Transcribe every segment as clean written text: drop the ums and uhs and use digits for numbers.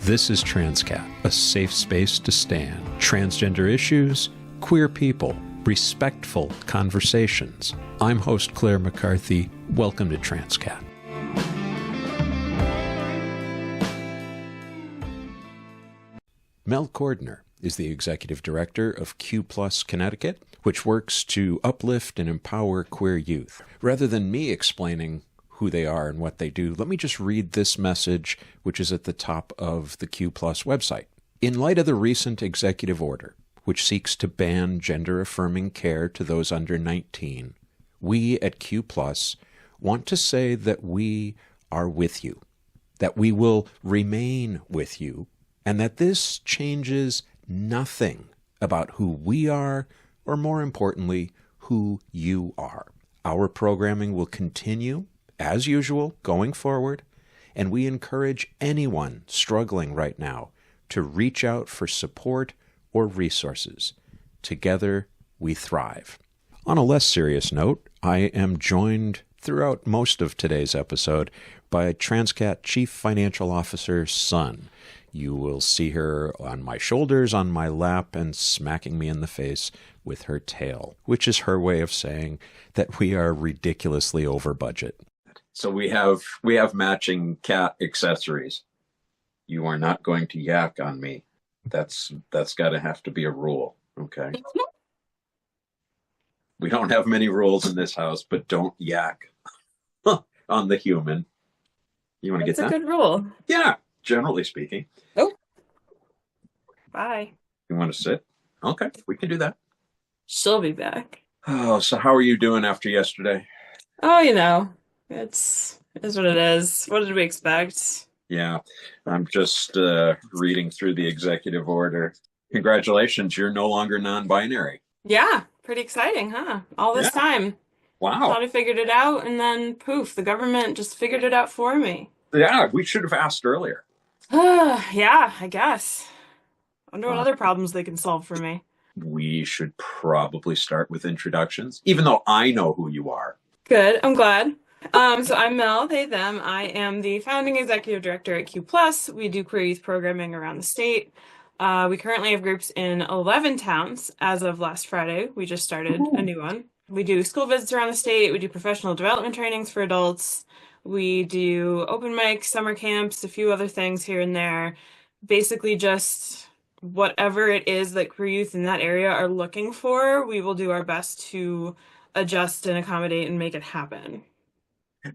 This is Transqat, a safe space to stand. Transgender issues, queer people, respectful conversations. I'm host Claire McCarthy. Welcome to Transqat. Mel Cordner is the executive director of Q+ Connecticut, which works to uplift and empower queer youth. Rather than me explaining who they are and what they do, let me just read this message, which is at the top of the Q+ website. In light of the recent executive order, which seeks to ban gender-affirming care to those under 19, we at Q+ want to say that we are with you, that we will remain with you, and that this changes nothing about who we are, or more importantly, who you are. Our programming will continue as usual, going forward, and we encourage anyone struggling right now to reach out for support or resources. Together, we thrive. On a less serious note, I am joined throughout most of today's episode by Transqat Chief Financial Officer Sun. You will see her on my shoulders, on my lap, and smacking me in the face with her tail, which is her way of saying that we are ridiculously over budget. So we have matching cat accessories. You are not going to yak on me. That's got to have to be a rule. Okay. We don't have many rules in this house, but don't yak on the human. You want to get that? That's a good rule. Yeah, generally speaking. Oh. Bye. You want to sit? Okay, we can do that. She'll be back. Oh, so how are you doing after yesterday? Oh, it is what it is. What did we expect? Yeah, I'm just reading through the executive order. Congratulations, you're no longer non-binary. Yeah, pretty exciting, huh? All this time. Wow. Thought I figured it out, and then poof, the government just figured it out for me. Yeah, we should have asked earlier. Yeah, I guess. Wonder what other problems they can solve for me. We should probably start with introductions, even though I know who you are. Good, I'm glad. So I'm Mel, they, them. I am the founding executive director at Q+. We do queer youth programming around the state. We currently have groups in 11 towns. As of last Friday, we just started a new one. We do school visits around the state. We do professional development trainings for adults. We do open mics, summer camps, a few other things here and there. Basically just whatever it is that queer youth in that area are looking for, we will do our best to adjust and accommodate and make it happen.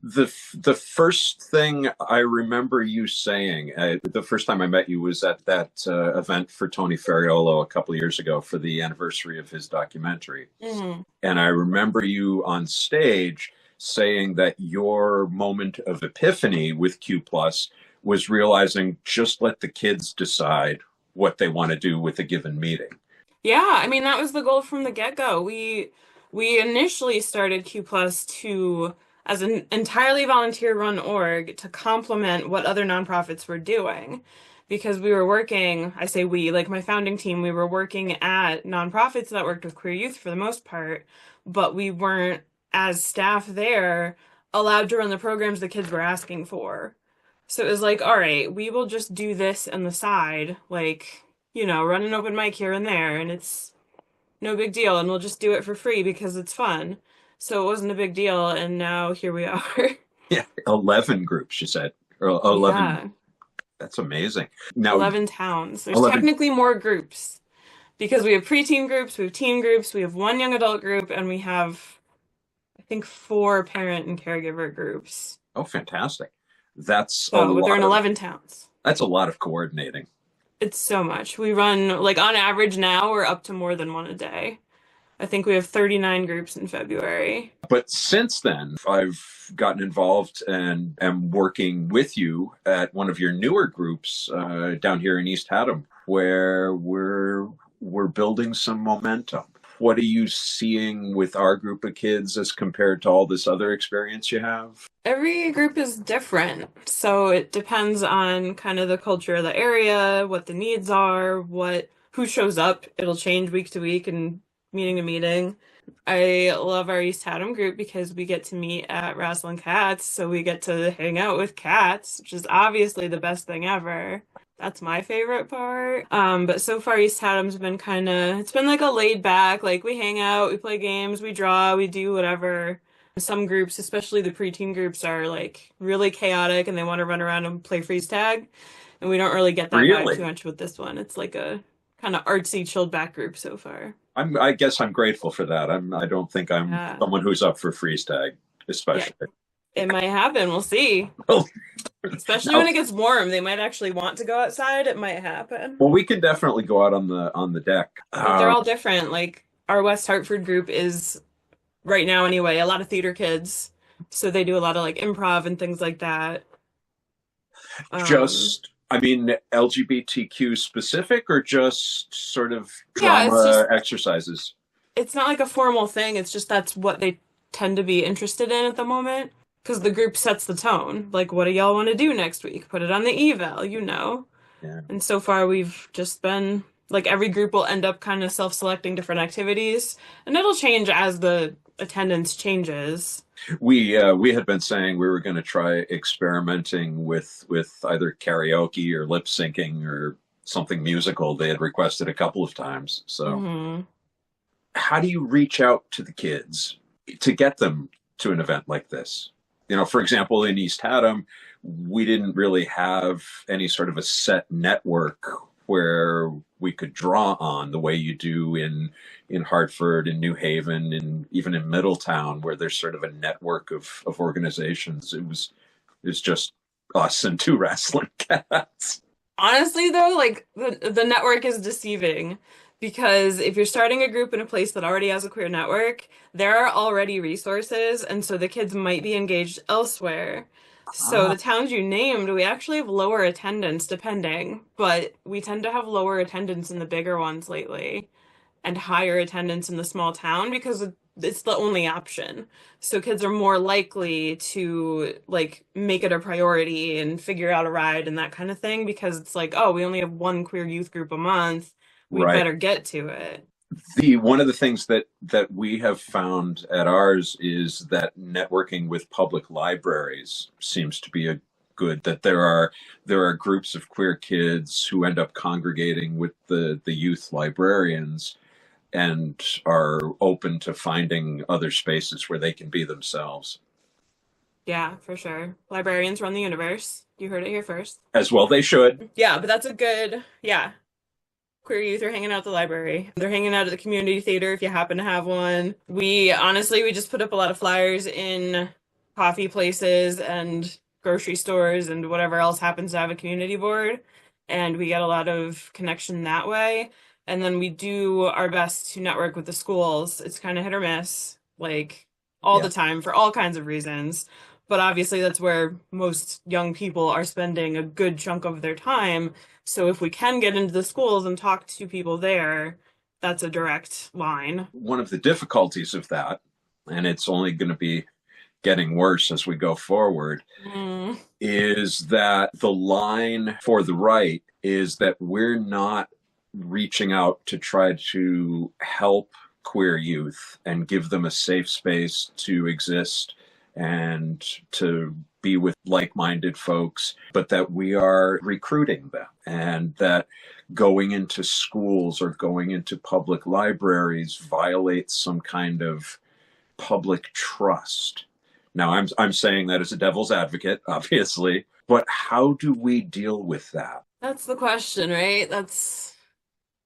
The first thing I remember you saying, the first time I met you was at that event for Tony Ferriolo a couple of years ago for the anniversary of his documentary. Mm-hmm. And I remember you on stage saying that your moment of epiphany with Q+ was realizing just let the kids decide what they want to do with a given meeting. Yeah, I mean, that was the goal from the get-go. We initially started Q+ as an entirely volunteer-run org to complement what other nonprofits were doing. Because we were working, I say we, like my founding team, we were working at nonprofits that worked with queer youth for the most part, but we weren't, as staff there, allowed to run the programs the kids were asking for. So it was like, all right, we will just do this on the side, like, run an open mic here and there, and it's no big deal, and we'll just do it for free because it's fun. So it wasn't a big deal, and now here we are. Yeah, 11 groups, you said. Or 11. Yeah. That's amazing. Now, 11 towns. There's technically more groups because we have preteen groups, we have teen groups, we have one young adult group, and we have, I think, 4 parent and caregiver groups. Oh, fantastic. That's so they're in 11 towns. That's a lot of coordinating. It's so much. We run, on average now, we're up to more than one a day. I think we have 39 groups in February. But since then, I've gotten involved and am working with you at one of your newer groups down here in East Haddam, where we're building some momentum. What are you seeing with our group of kids as compared to all this other experience you have? Every group is different. So it depends on kind of the culture of the area, what the needs are, who shows up. It'll change week to week and meeting to meeting. I love our East Haddam group because we get to meet at Wrestling Cats, so we get to hang out with cats, which is obviously the best thing ever. That's my favorite part. But so far East Haddam's been it's been like a laid back, like we hang out, we play games, we draw, we do whatever. Some groups, especially the preteen groups, are like really chaotic and they want to run around and play freeze tag. And we don't really get that vibe too Really? much with this one. It's like a kind of artsy, chilled back group so far. I guess I'm grateful for that. I don't think I'm Yeah. someone who's up for freeze tag, Yeah, especially. it might happen. We'll see. Well, Especially now, when it gets warm, they might actually want to go outside. It might happen. well, we can definitely go out on the deck. But they're all different. Like our West Hartford group is right now anyway, a lot of theater kids. So they do a lot of like improv and things like that. Um, Just, I mean, LGBTQ specific or just sort of yeah, drama exercises? it's not like a formal thing. It's just that's what they tend to be interested in at the moment. Because the group sets the tone. Like, what do y'all want to do next week? Put it on the eval, you know. Yeah. And so far, we've just been like every group will end up kind of self-selecting different activities, and it'll change as the attendance changes. We had been saying we were going to try experimenting with either karaoke or lip syncing or something musical. They had requested a couple of times. So, Hmm. how do you reach out to the kids to get them to an event like this? You know, for example, in East Haddam, we didn't really have any sort of a set network where we could draw on the way you do in Hartford, in New Haven, and even in Middletown, where there's sort of a network of organizations. It was just us and two wrestling cats. Honestly, though, like the network is deceiving because if you're starting a group in a place that already has a queer network, there are already resources, and so the kids might be engaged elsewhere. So Ah, the towns you named, we actually have lower attendance depending, but we tend to have lower attendance in the bigger ones lately and higher attendance in the small town because it's the only option. So kids are more likely to like make it a priority and figure out a ride and that kind of thing because it's like, oh, we only have one queer youth group a month. We'd right. better get to it. The one of the things that we have found at ours is that networking with public libraries seems to be a good, that there are groups of queer kids who end up congregating with the youth librarians and are open to finding other spaces where they can be themselves. Yeah, for sure. Librarians run the universe. You heard it here first. As well they should. Yeah, but that's a good, yeah. Queer youth are hanging out at the library. They're hanging out at the community theater if you happen to have one. We honestly, we just put up a lot of flyers in coffee places and grocery stores and whatever else happens to have a community board. And we get a lot of connection that way. And then we do our best to network with the schools. It's kind of hit or miss, like all Yeah. the time for all kinds of reasons. But obviously, that's where most young people are spending a good chunk of their time. So if we can get into the schools and talk to people there, that's a direct line. One of the difficulties of that, and it's only going to be getting worse as we go forward, Mm, is that the line for the right is that we're not reaching out to try to help queer youth and give them a safe space to exist and to be with like-minded folks, but that we are recruiting them, and that going into schools or going into public libraries violates some kind of public trust. Now, I'm saying that as a devil's advocate, obviously, but how do we deal with that? that's the question, right? That's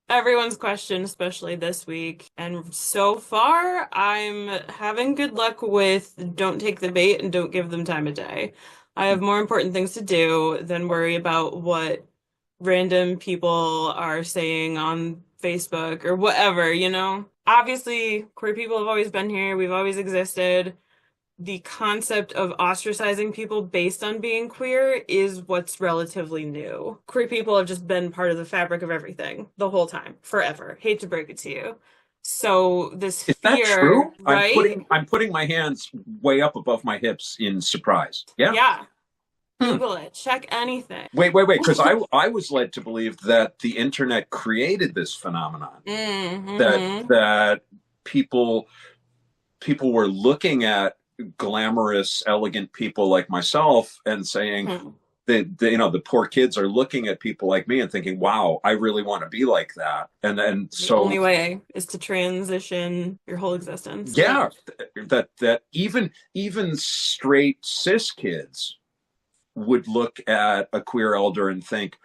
everyone's question, especially this week. And so far, I'm having good luck with don't take the bait and don't give them time of day. I have more important things to do than worry about what random people are saying on Facebook or whatever, you know? Obviously, queer people have always been here, we've always existed. The concept of ostracizing people based on being queer is what's relatively new. Queer people have just been part of the fabric of everything the whole time, forever. Hate to break it to you. So this Is that fear, true? right? I'm putting my hands way up above my hips in surprise. Yeah. Yeah. Hmm. Google it. Check anything. Wait, because I was led to believe that the internet created this phenomenon, Mm-hmm. that people people were looking at glamorous, elegant people like myself and saying, the poor kids are looking at people like me and thinking, wow, I really want to be like that. And then The only way is to transition your whole existence. Yeah, that even straight cis kids would look at a queer elder and think,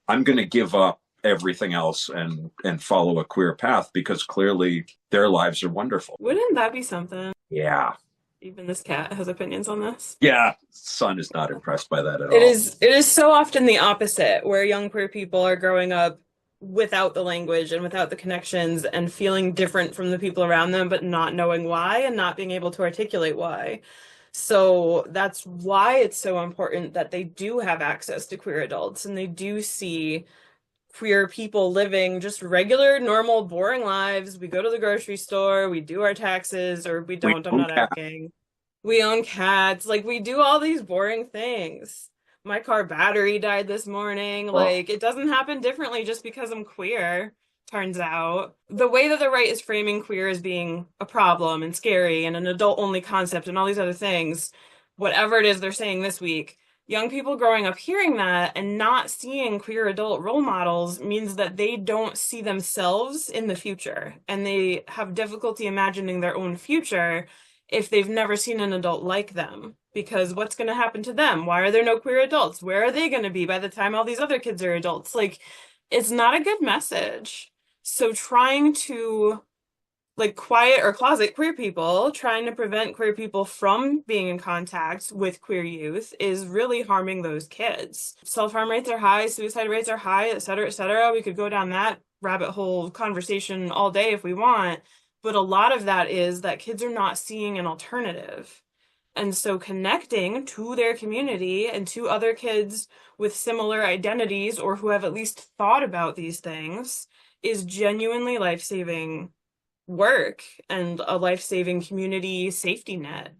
I'm going to give up everything else and follow a queer path because clearly their lives are wonderful. Wouldn't that be something? Yeah. Even this cat has opinions on this. Yeah, son is not impressed by that at all. It is so often the opposite, where young queer people are growing up without the language and without the connections and feeling different from the people around them, but not knowing why and not being able to articulate why. So that's why it's so important that they do have access to queer adults and they do see queer people living just regular, normal, boring lives. We go to the grocery store, we do our taxes, or we don't, I'm not asking. We own cats, like we do all these boring things. My car battery died this morning. Like, it doesn't happen differently just because I'm queer, turns out. The way that the right is framing queer as being a problem and scary and an adult-only concept and all these other things, whatever it is they're saying this week, young people growing up hearing that and not seeing queer adult role models means that they don't see themselves in the future, and they have difficulty imagining their own future if they've never seen an adult like them. Because what's going to happen to them? Why are there no queer adults? Where are they going to be by the time all these other kids are adults? Like, it's not a good message. So trying to quiet or closet queer people, trying to prevent queer people from being in contact with queer youth is really harming those kids. Self-harm rates are high, suicide rates are high, et cetera, et cetera. We could go down that rabbit hole conversation all day if we want. But a lot of that is that kids are not seeing an alternative. And so connecting to their community and to other kids with similar identities or who have at least thought about these things is genuinely life-saving work and a life-saving community safety net.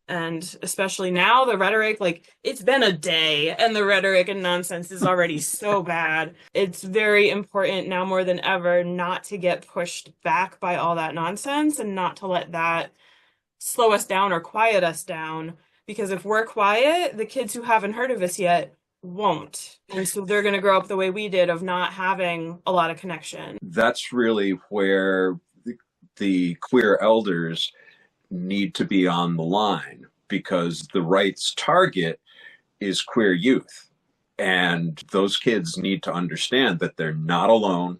And especially now, the rhetoric, it's been a day and the rhetoric and nonsense is already so bad. It's very important now more than ever not to get pushed back by all that nonsense and not to let that slow us down or quiet us down. Because if we're quiet, the kids who haven't heard of us yet won't. And so they're going to grow up the way we did, of not having a lot of connection. That's really where the queer elders need to be on the line, because the right's target is queer youth. And those kids need to understand that they're not alone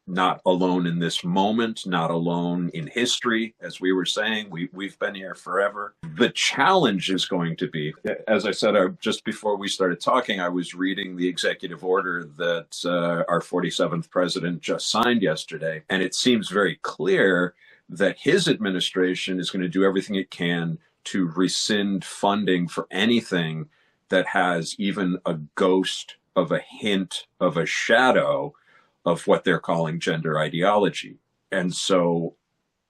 in this moment, not alone in history. As we were saying, we've been here forever. The challenge is going to be, as I said, just before we started talking, I was reading the executive order that our 47th president just signed yesterday. And it seems very clear that his administration is going to do everything it can to rescind funding for anything that has even a ghost of a hint of a shadow of what they're calling gender ideology. And so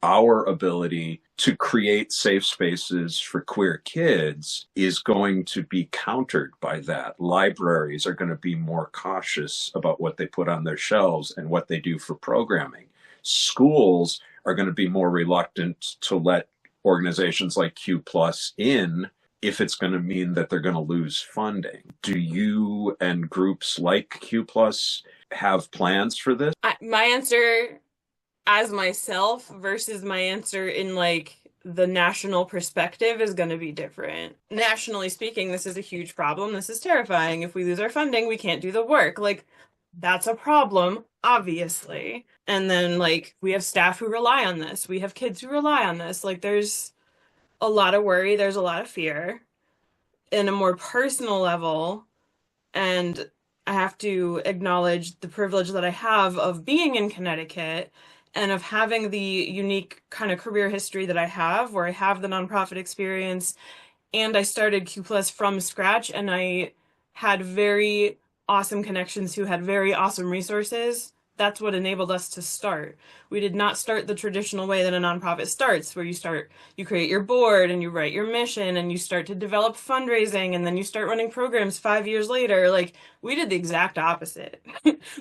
our ability to create safe spaces for queer kids is going to be countered by that. Libraries are going to be more cautious about what they put on their shelves and what they do for programming. Schools are going to be more reluctant to let organizations like Q Plus in if it's going to mean that they're going to lose funding. Do you and groups like Q Plus have plans for this? My answer as myself versus my answer in the national perspective is going to be different. Nationally speaking, this is a huge problem. This is terrifying. If we lose our funding, we can't do the work. That's a problem, obviously. And then we have staff who rely on this. We have kids who rely on this. There's a lot of worry. There's a lot of fear. In a more personal level, and I have to acknowledge the privilege that I have of being in Connecticut and of having the unique kind of career history that I have, where I have the nonprofit experience, and I started Q Plus from scratch, and I had very awesome connections who had very awesome resources. That's what enabled us to start. We did not start the traditional way that a nonprofit starts, where you create your board and you write your mission and you start to develop fundraising and then you start running programs 5 years later. We did the exact opposite.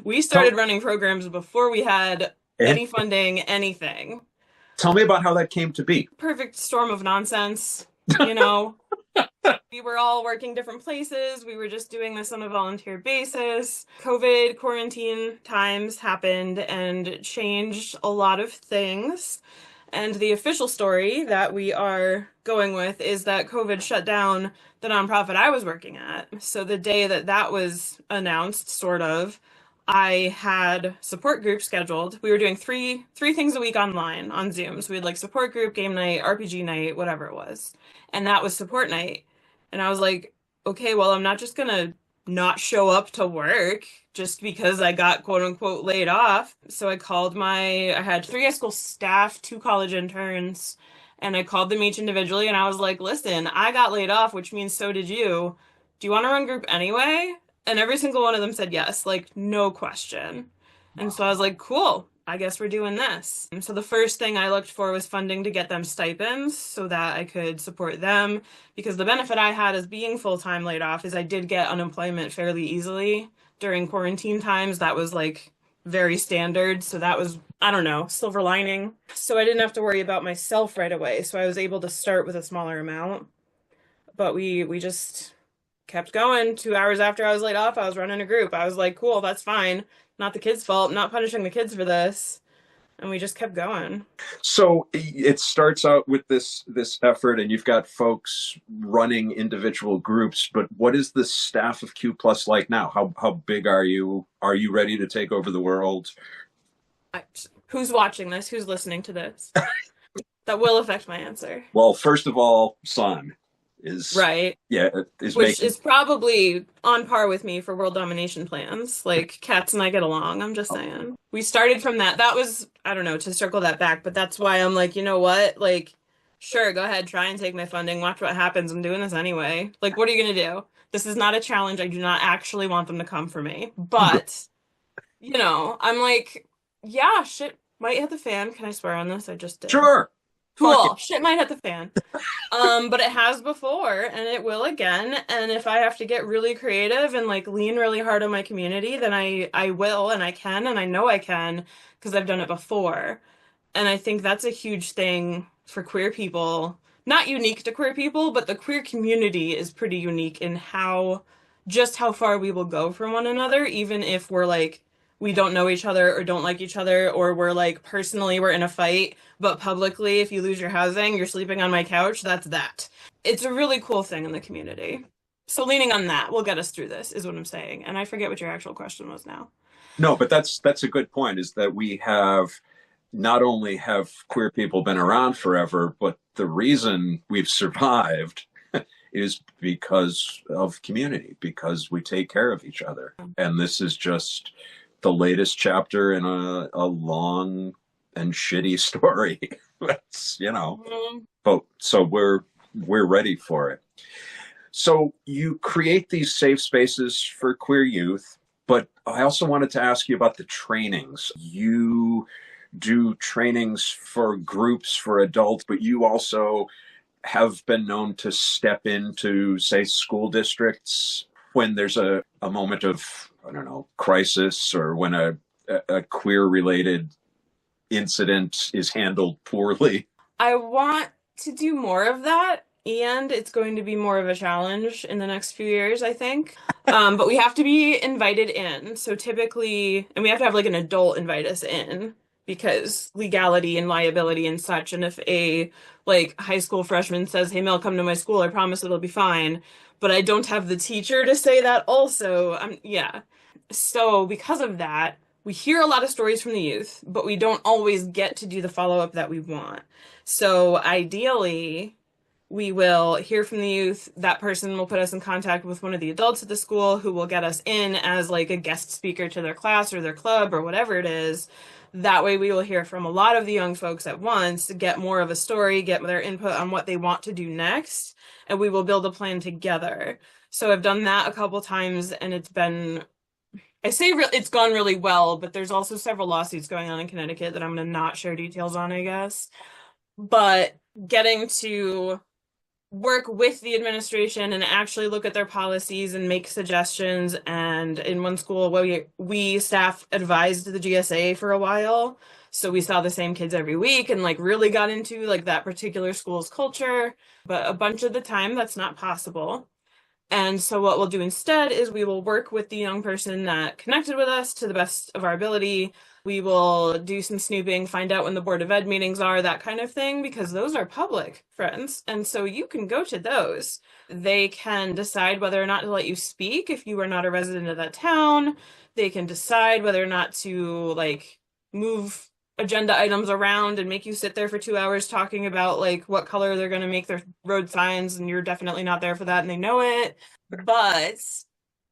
We started running programs before we had any funding, anything. Tell me about how that came to be. Perfect storm of nonsense, you know. We were all working different places. We were just doing this on a volunteer basis. COVID quarantine times happened and changed a lot of things. And the official story that we are going with is that COVID shut down the nonprofit I was working at. So the day that that was announced, sort of, I had support group scheduled. We were doing three things a week online on Zoom. So we had like support group, game night, RPG night, whatever it was. And that was support night. And I was like, okay, well, I'm not just gonna not show up to work just because I got quote unquote laid off. So I had 3 high school staff, 2 college interns, and I called them each individually and I was like, listen, I got laid off, which means so did you. Do you want to run group anyway? And every single one of them said yes, like no question. And so I was like, cool, I guess we're doing this. And so the first thing I looked for was funding to get them stipends so that I could support them, because the benefit I had as being full-time laid off is I did get unemployment fairly easily during quarantine times. That was like very standard. So that was, I don't know, silver lining. So I didn't have to worry about myself right away. So I was able to start with a smaller amount. But we just kept going. 2 hours after I was laid off, I was running a group. I was like, cool, that's fine. Not the kids' fault. I'm not punishing the kids for this. And we just kept going. So it starts out with this effort, and you've got folks running individual groups. But what is the staff of Q Plus like now? How big are you? Are you ready to take over the world? Who's watching this? Who's listening to this? That will affect my answer. Well, first of all, son is right. Yeah, which is probably on par with me for world domination plans. Like Cats and I get along. I'm just saying. We started from that. That was, I don't know, to circle that back, but that's why I'm like, you know what? Like, sure, go ahead, try and take my funding. Watch what happens. I'm doing this anyway. Like, what are you gonna do? This is not a challenge. I do not actually want them to come for me. But, you know, I'm like, yeah, shit might hit the fan. Can I swear on this? I just did. Sure. Cool. Shit might hit the fan. But it has before and it will again. And if I have to get really creative and like lean really hard on my community, then I will, and I can, and I know I can because I've done it before. And I think that's a huge thing for queer people. Not unique to queer people, but the queer community is pretty unique in how far we will go from one another, even if we're like, we don't know each other or don't like each other, or we're like, personally, we're in a fight, but publicly, if you lose your housing, you're sleeping on my couch, that's that. It's a really cool thing in the community. So leaning on that will get us through this, is what I'm saying. And I forget what your actual question was now. No, but that's a good point, is that we have, not only have queer people been around forever, but the reason we've survived is because of community, because we take care of each other. And this is just the latest chapter in a long and shitty story. That's, you know, but so we're ready for it. So you create these safe spaces for queer youth, but I also wanted to ask you about the trainings. You do trainings for groups for adults, but you also have been known to step into, say, school districts when there's a moment of, I don't know, crisis, or when a queer-related incident is handled poorly. I want to do more of that, and it's going to be more of a challenge in the next few years, I think. But we have to be invited in. So typically, and we have to have like an adult invite us in, because legality and liability and such. And if a like high school freshman says, hey, Mel, come to my school, I promise it'll be fine. But I don't have the teacher to say that also. Yeah. So because of that, we hear a lot of stories from the youth, but we don't always get to do the follow-up that we want. So ideally, we will hear from the youth. That person will put us in contact with one of the adults at the school who will get us in as like a guest speaker to their class or their club or whatever it is. That way we will hear from a lot of the young folks at once, get more of a story, get their input on what they want to do next, and we will build a plan together. So I've done that a couple times, and it's been, it's gone really well, but there's also several lawsuits going on in Connecticut that I'm going to not share details on, I guess. But getting to work with the administration and actually look at their policies and make suggestions. And in one school, we staff advised the GSA for a while. So we saw the same kids every week and like really got into like that particular school's culture. But a bunch of the time that's not possible. And so what we'll do instead is we will work with the young person that connected with us to the best of our ability. We will do some snooping, find out when the Board of Ed meetings are, that kind of thing, because those are public, friends. And so you can go to those. They can decide whether or not to let you speak if you are not a resident of that town. They can decide whether or not to like move agenda items around and make you sit there for 2 hours talking about like what color they're going to make their road signs, and you're definitely not there for that and they know it. But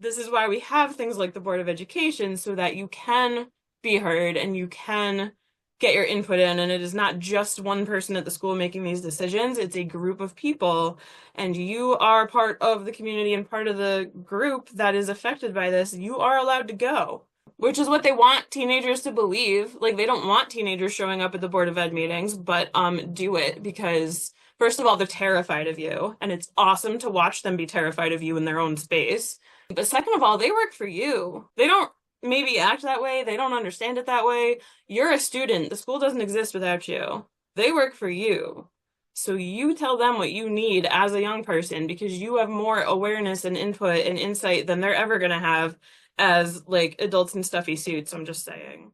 this is why we have things like the Board of Education, so that you can be heard and you can get your input in, and it is not just one person at the school making these decisions. It's a group of people, and you are part of the community and part of the group that is affected by this. You are allowed to go. Which is what they want teenagers to believe. Like, they don't want teenagers showing up at the Board of Ed meetings, but do it, because first of all, they're terrified of you, and it's awesome to watch them be terrified of you in their own space. But second of all, they work for you. They don't maybe act that way. They don't understand it that way. You're a student. The school doesn't exist without you. They work for you. So you tell them what you need as a young person, because you have more awareness and input and insight than they're ever going to have as like adults in stuffy suits. I'm just saying.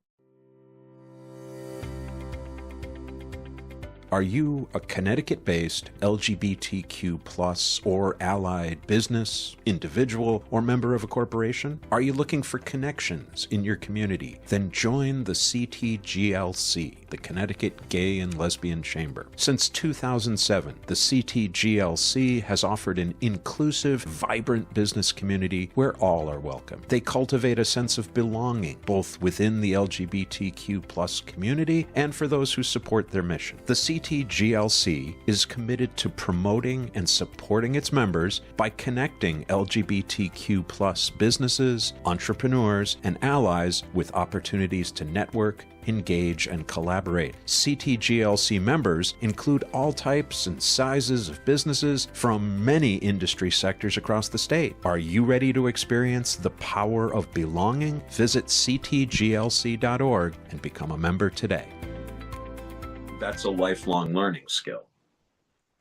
Are you a Connecticut-based LGBTQ plus or allied business, individual, or member of a corporation? Are you looking for connections in your community? Then join the CTGLC, the Connecticut Gay and Lesbian Chamber. Since 2007, the CTGLC has offered an inclusive, vibrant business community where all are welcome. They cultivate a sense of belonging, both within the LGBTQ plus community and for those who support their mission. The CTGLC is committed to promoting and supporting its members by connecting LGBTQ plus businesses, entrepreneurs, and allies with opportunities to network, engage, and collaborate. CTGLC members include all types and sizes of businesses from many industry sectors across the state. Are you ready to experience the power of belonging? Visit ctglc.org and become a member today. That's a lifelong learning skill.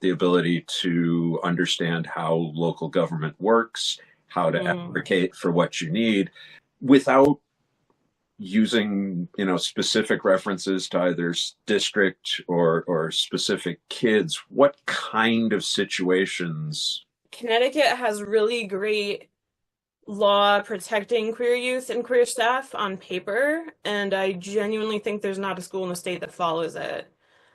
The ability to understand how local government works, how to advocate for what you need without using, specific references to either district or specific kids. What kind of situations? Connecticut has really great law protecting queer youth and queer staff on paper, and I genuinely think there's not a school in the state that follows it.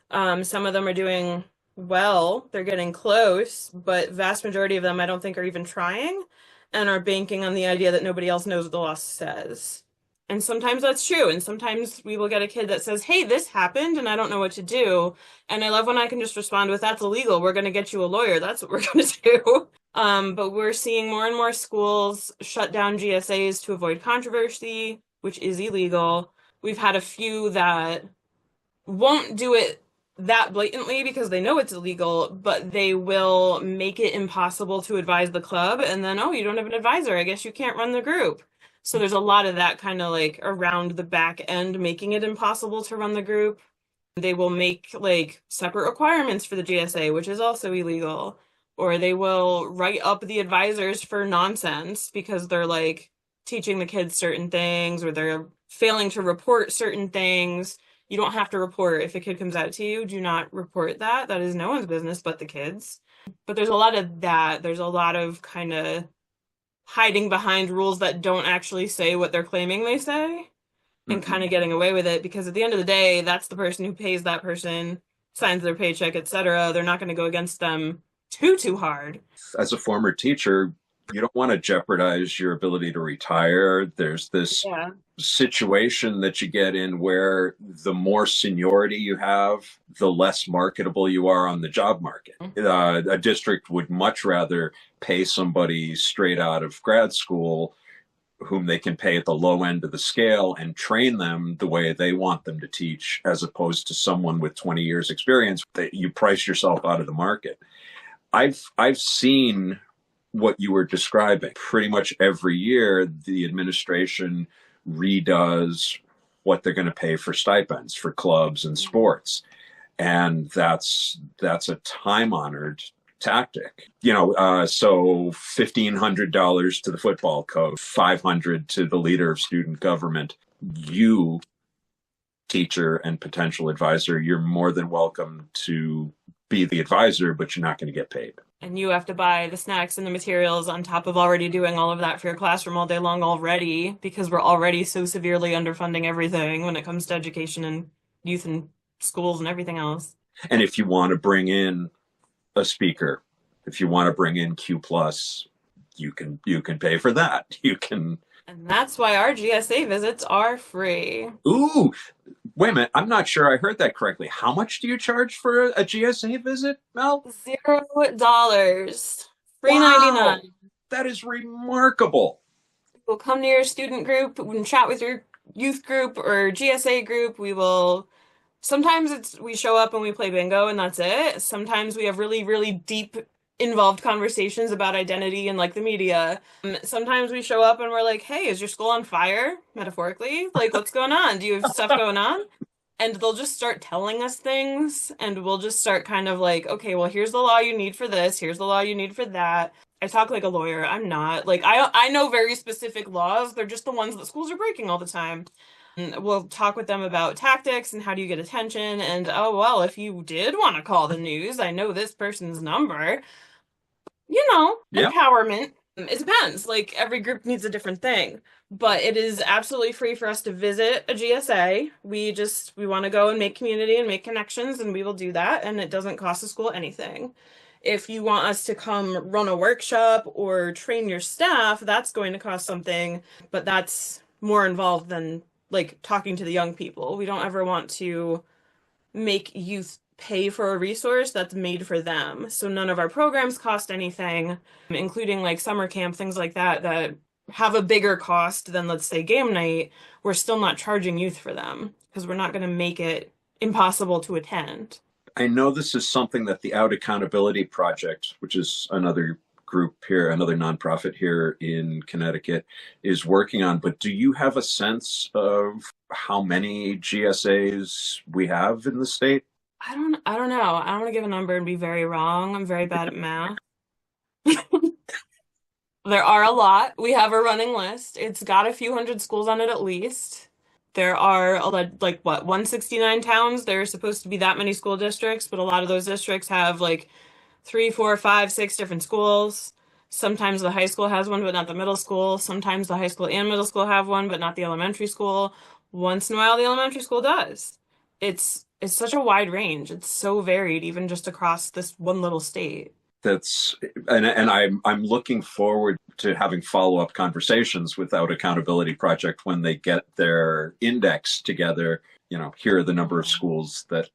Some of them are doing well, they're getting close, but vast majority of them I don't think are even trying and are banking on the idea that nobody else knows what the law says. And sometimes that's true, and sometimes we will get a kid that says, hey, this happened and I don't know what to do. And I love when I can just respond with, that's illegal, we're going to get you a lawyer, that's what we're going to do. But we're seeing more and more schools shut down GSAs to avoid controversy, which is illegal. We've had a few that won't do it that blatantly because they know it's illegal, but they will make it impossible to advise the club, and then, oh, you don't have an advisor, I guess you can't run the group. So there's a lot of that kind of like around the back end, making it impossible to run the group. They will make like separate requirements for the GSA, which is also illegal. Or they will write up the advisors for nonsense because they're like teaching the kids certain things, or they're failing to report certain things. You don't have to report if a kid comes out to you. Do not report that. That is no one's business but the kids. But there's a lot of that. There's a lot of kind of hiding behind rules that don't actually say what they're claiming they say, and kind of getting away with it, because at the end of the day, that's the person who pays that person, signs their paycheck, etc. They're not going to go against them too hard. As a former teacher, you don't want to jeopardize your ability to retire. There's this situation that you get in where the more seniority you have, the less marketable you are on the job market. A district would much rather pay somebody straight out of grad school whom they can pay at the low end of the scale and train them the way they want them to teach, as opposed to someone with 20 years experience that you price yourself out of the market. I've seen what you were describing. Pretty much every year, the administration redoes what they're going to pay for stipends for clubs and sports, and that's a time honored tactic. So $1,500 to the football coach, 500 to the leader of student government. You, teacher and potential advisor, you're more than welcome to be the advisor, but you're not going to get paid. And you have to buy the snacks and the materials on top of already doing all of that for your classroom all day long already, because we're already so severely underfunding everything when it comes to education and youth and schools and everything else. And if you want to bring in a speaker, if you want to bring in Q plus, you can pay for that. You can. And that's why our GSA visits are free. Ooh, wait a minute. I'm not sure I heard that correctly. How much do you charge for a GSA visit, Mel? $0. Free Wow, 99. that is remarkable. We'll come to your student group and chat with your youth group or GSA group. Sometimes we show up and we play bingo and that's it. Sometimes we have really, really deep, involved conversations about identity and like the media. Sometimes we show up and we're like, hey, is your school on fire? Metaphorically. Like, what's going on? Do you have stuff going on? And they'll just start telling us things, and we'll just start kind of like, okay, well, here's the law you need for this. Here's the law you need for that. I talk like a lawyer. I'm not. Like, I know very specific laws. They're just the ones that schools are breaking all the time. And we'll talk with them about tactics and how do you get attention. And, oh, well, if you did want to call the news, I know this person's number. Yeah. Empowerment. It depends. Like, every group needs a different thing. But it is absolutely free for us to visit a GSA. We want to go and make community and make connections, and we will do that, and it doesn't cost the school anything. If you want us to come run a workshop or train your staff, that's going to cost something, but that's more involved than like talking to the young people. We don't ever want to make youth pay for a resource that's made for them. So none of our programs cost anything, including like summer camp, things like that have a bigger cost than, let's say, game night. We're still not charging youth for them because we're not going to make it impossible to attend. I know this is something that the Out Accountability Project, which is another group here, another nonprofit here in Connecticut, is working on. But do you have a sense of how many GSAs we have in the state? I don't know. I don't want to give a number and be very wrong. I'm very bad at math. There are a lot. We have a running list. It's got a few hundred schools on it at least. There are like 169 towns. There are supposed to be that many school districts, but a lot of those districts have like 3, 4, 5, 6 different schools. Sometimes the high school has one, but not the middle school. Sometimes the high school and middle school have one, but not the elementary school. Once in a while, the elementary school does. It's such a wide range. It's so varied, even just across this one little state. And I'm looking forward to having follow-up conversations with Out Accountability Project when they get their index together. Here are the number of schools that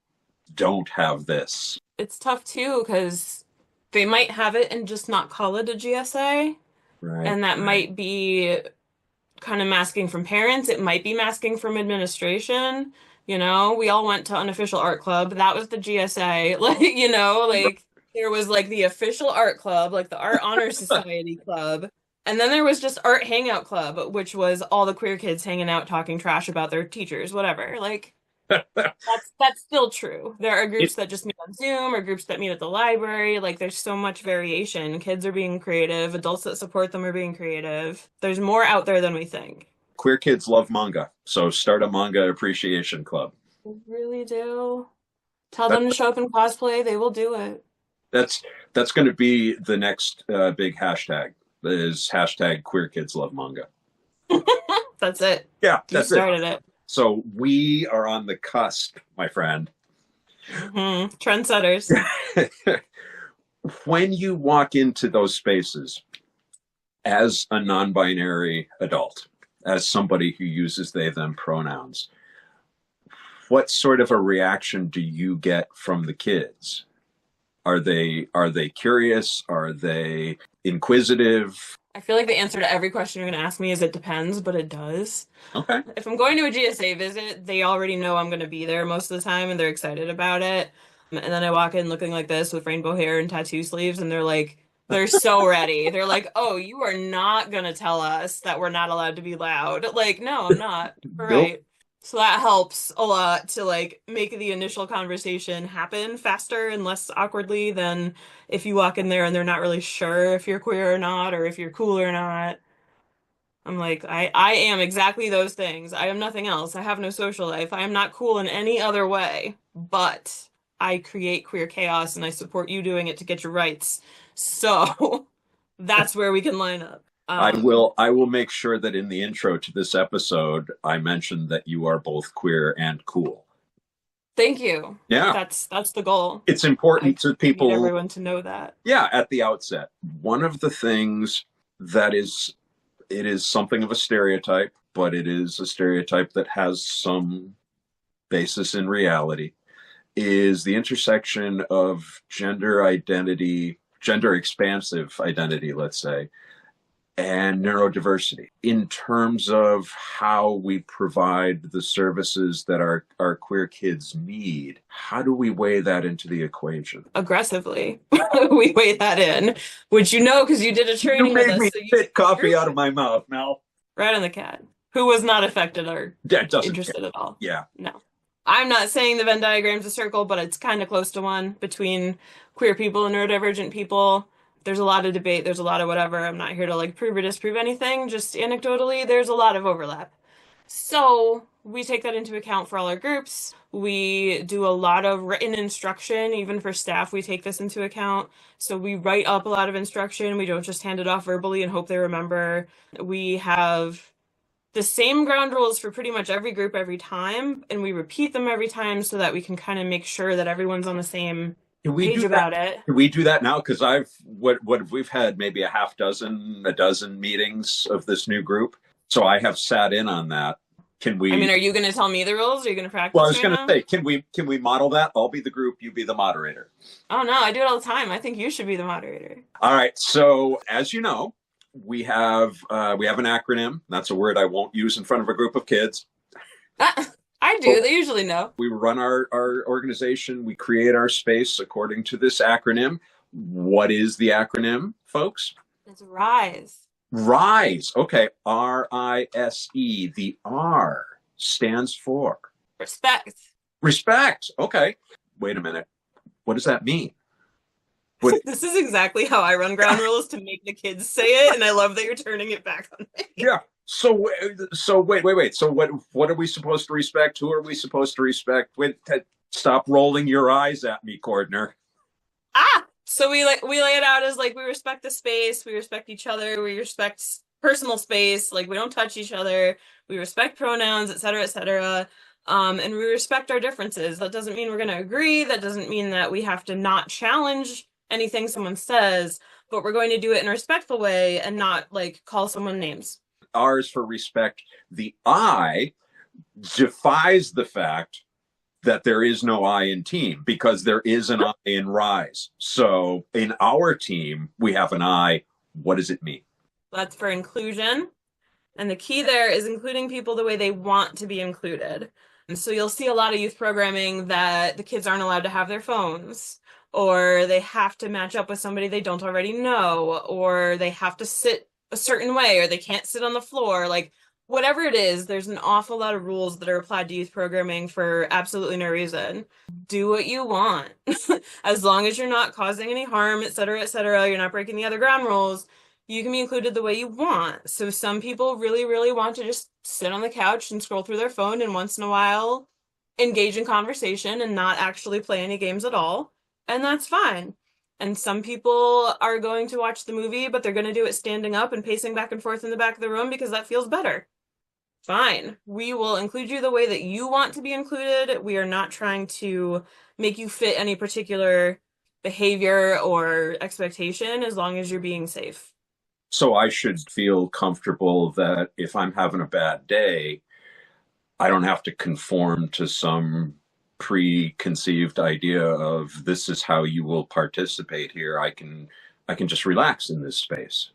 don't have this. It's tough too because they might have it and just not call it a GSA. Right. And that might be kind of masking from parents. It might be masking from administration. We all went to unofficial art club. That was the GSA. There was like the official art club, like the Art Honor Society club. And then there was just Art Hangout Club, which was all the queer kids hanging out, talking trash about their teachers, whatever. Like, that's still true. There are groups that just meet on Zoom or groups that meet at the library. Like, there's so much variation. Kids are being creative. Adults that support them are being creative. There's more out there than we think. Queer kids love manga, so start a manga appreciation club. They really do. Tell them to show up in cosplay. They will do it. That's going to be the next big hashtag. Is hashtag queer kids love manga. That's it. Yeah, you started it. So we are on the cusp, my friend. Mm-hmm. Trendsetters. When you walk into those spaces as a non-binary adult, as somebody who uses they, them pronouns, what sort of a reaction do you get from the kids? Are they curious? Are they inquisitive? I feel like the answer to every question you're going to ask me is it depends, but it does. Okay. If I'm going to a GSA visit, they already know I'm going to be there most of the time and they're excited about it. And then I walk in looking like this with rainbow hair and tattoo sleeves, and they're so ready. They're like, "Oh, you are not gonna tell us that we're not allowed to be loud." Like, no, I'm not. All Nope. right. So that helps a lot to like make the initial conversation happen faster and less awkwardly than if you walk in there and they're not really sure if you're queer or not, or if you're cool or not. I'm like, I am exactly those things. I am nothing else. I have no social life. I am not cool in any other way, but I create queer chaos and I support you doing it to get your rights. So that's where we can line up. I will make sure that in the intro to this episode, I mention that you are both queer and cool. Thank you. Yeah. That's the goal. It's important to I people. need everyone to know that. Yeah, at the outset. One of the things that it is something of a stereotype, but it is a stereotype that has some basis in reality, is the intersection of gender identity, gender expansive identity, let's say, and neurodiversity in terms of how we provide the services that our queer kids need. How do we weigh that into the equation? Aggressively. We weigh that in, which you know because you did a training You with made us. me So spit coffee out of my mouth, Mel. right on the cat, who was not affected or interested at all. Yeah. No. I'm not saying the Venn diagram's a circle, but it's kind of close to one between queer people and neurodivergent people. There's a lot of debate, there's a lot of whatever. I'm not here to like prove or disprove anything, just anecdotally, there's a lot of overlap. So we take that into account for all our groups. We do a lot of written instruction, even for staff, we take this into account. So we write up a lot of instruction. We don't just hand it off verbally and hope they remember. We have the same ground rules for pretty much every group every time, and we repeat them every time so that we can kind of make sure that everyone's on the same page about it. Can we do that now? Because we've had maybe a dozen meetings of this new group. So I have sat in on that. Can we? I mean, are you going to tell me the rules? Are you going to practice? Well, I was going to say, can we model that? I'll be the group, you be the moderator. Oh no, I do it all the time. I think you should be the moderator. All right. So as you know, we have an acronym. That's a word I won't use in front of a group of kids. I do. They usually know. We run our organization. We create our space according to this acronym. What is the acronym, folks? It's RISE. RISE. Okay. RISE. The R stands for respect. Respect. Okay. Wait a minute. What does that mean? This is exactly how I run ground rules to make the kids say it, and I love that you're turning it back on me. Yeah. So wait. So what are we supposed to respect? Who are we supposed to respect? Wait, stop rolling your eyes at me, Cordner. So we lay it out as like we respect the space, we respect each other, we respect personal space, like we don't touch each other, we respect pronouns, etc., etc. And we respect our differences. That doesn't mean we're going to agree. That doesn't mean that we have to not challenge anything someone says, but we're going to do it in a respectful way and not like call someone names. R is for respect. The I defies the fact that there is no I in team because there is an I in RISE. So in our team, we have an I. What does it mean? That's for inclusion. And the key there is including people the way they want to be included. And so you'll see a lot of youth programming that the kids aren't allowed to have their phones, or they have to match up with somebody they don't already know, or they have to sit a certain way, or they can't sit on the floor. Like, whatever it is, there's an awful lot of rules that are applied to youth programming for absolutely no reason. Do what you want. As long as you're not causing any harm, etc., etc., you're not breaking the other ground rules, you can be included the way you want. So some people really, really want to just sit on the couch and scroll through their phone and once in a while engage in conversation and not actually play any games at all. And that's fine. And some people are going to watch the movie, but they're going to do it standing up and pacing back and forth in the back of the room because that feels better. Fine. We will include you the way that you want to be included. We are not trying to make you fit any particular behavior or expectation as long as you're being safe. So I should feel comfortable that if I'm having a bad day, I don't have to conform to some preconceived idea of this is how you will participate here. I can just relax in this space.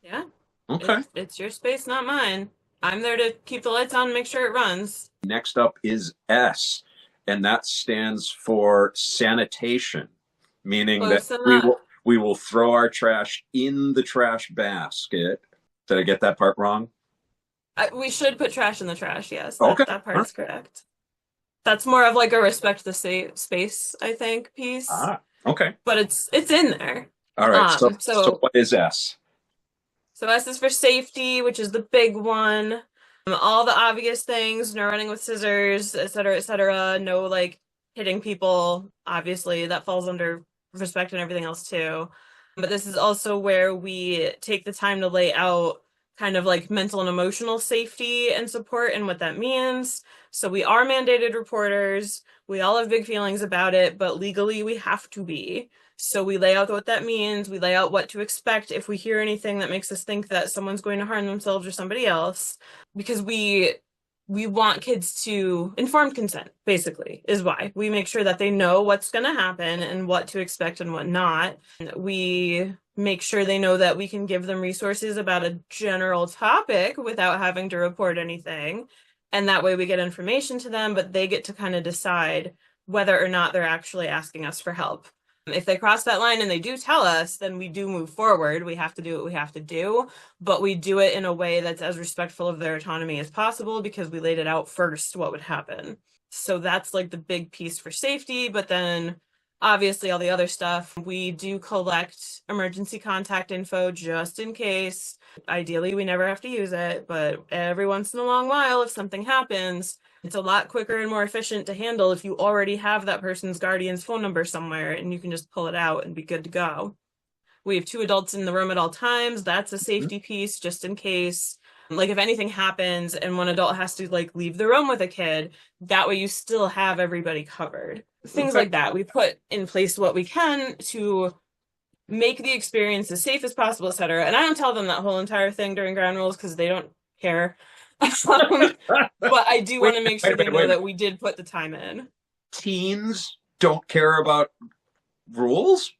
Yeah. Okay. It's your space, not mine. I'm there to keep the lights on and make sure it runs. Next up is S. and that stands for sanitation, meaning Close that enough. we will throw our trash in the trash basket. Did I get that part wrong? We should put trash in the trash. Yes, Okay. that part's correct. That's more of like a respect the space, I think, piece. Okay. But it's in there. All right. So So what is S? So S is for safety, which is the big one. All the obvious things, no running with scissors, et cetera, et cetera. No like hitting people. Obviously, that falls under respect and everything else too. But this is also where we take the time to lay out kind of like mental and emotional safety and support and what that means. So we are mandated reporters. We all have big feelings about it, but legally we have to be. So we lay out what that means. We lay out what to expect if we hear anything that makes us think that someone's going to harm themselves or somebody else, because we want kids to informed consent, basically, is why. We make sure that they know what's going to happen and what to expect and what not. We make sure they know that we can give them resources about a general topic without having to report anything. And that way we get information to them, but they get to kind of decide whether or not they're actually asking us for help. If they cross that line and they do tell us, then we do move forward. We have to do what we have to do, but we do it in a way that's as respectful of their autonomy as possible because we laid it out first what would happen. So that's like the big piece for safety, but then obviously all the other stuff, we do collect emergency contact info just in case. Ideally, we never have to use it, but every once in a long while, if something happens, it's a lot quicker and more efficient to handle if you already have that person's guardian's phone number somewhere and you can just pull it out and be good to go. We have 2 adults in the room at all times. That's a safety piece just in case. Like if anything happens and one adult has to like leave the room with a kid, that way you still have everybody covered. Things like that. We put in place what we can to make the experience as safe as possible, etc. And I don't tell them that whole entire thing during ground rules because they don't care. But I do want to make sure they know that we did put the time in. Teens don't care about rules?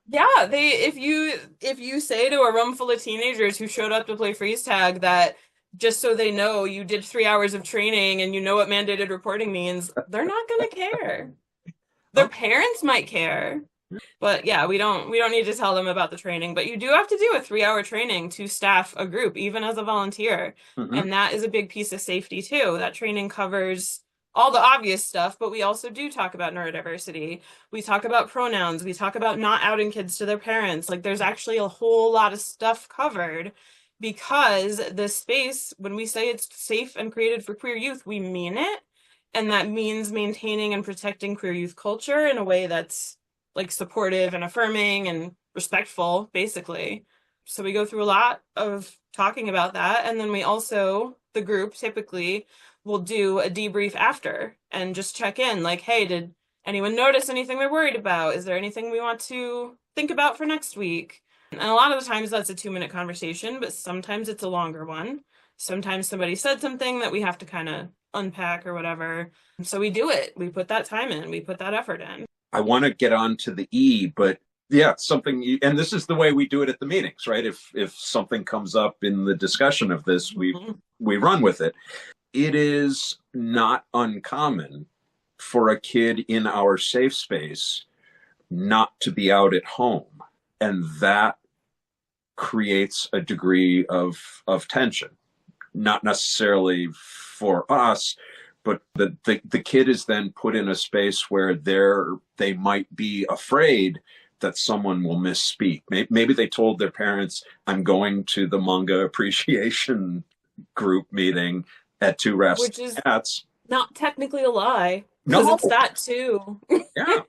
Yeah, if you say to a room full of teenagers who showed up to play freeze tag that just so they know you did 3 hours of training and you know what mandated reporting means, they're not gonna care. Their parents might care. But yeah, we don't need to tell them about the training, but you do have to do a 3-hour training to staff a group, even as a volunteer. And that is a big piece of safety too. That training covers all the obvious stuff, but we also do talk about neurodiversity. We talk about pronouns. We talk about not outing kids to their parents. Like there's actually a whole lot of stuff covered because this space, when we say it's safe and created for queer youth, we mean it. And that means maintaining and protecting queer youth culture in a way that's like supportive and affirming and respectful, basically. So we go through a lot of talking about that. And then we also, the group typically will do a debrief after and just check in like, hey, did anyone notice anything they're worried about? Is there anything we want to think about for next week? And a lot of the times that's a 2-minute conversation, but sometimes it's a longer one. Sometimes somebody said something that we have to kind of unpack or whatever. So we do it. We put that time in. We put that effort in. I want to get on to the E, but yeah, something, and this is the way we do it at the meetings, right? If something comes up in the discussion of this, we run with it. It is not uncommon for a kid in our safe space not to be out at home, and that creates a degree of tension, not necessarily for us, but the kid is then put in a space where they might be afraid that someone will misspeak. Maybe they told their parents, I'm going to the manga appreciation group meeting at Two Rafts Which is Cats. Not technically a lie, because No. it's that too. Yeah.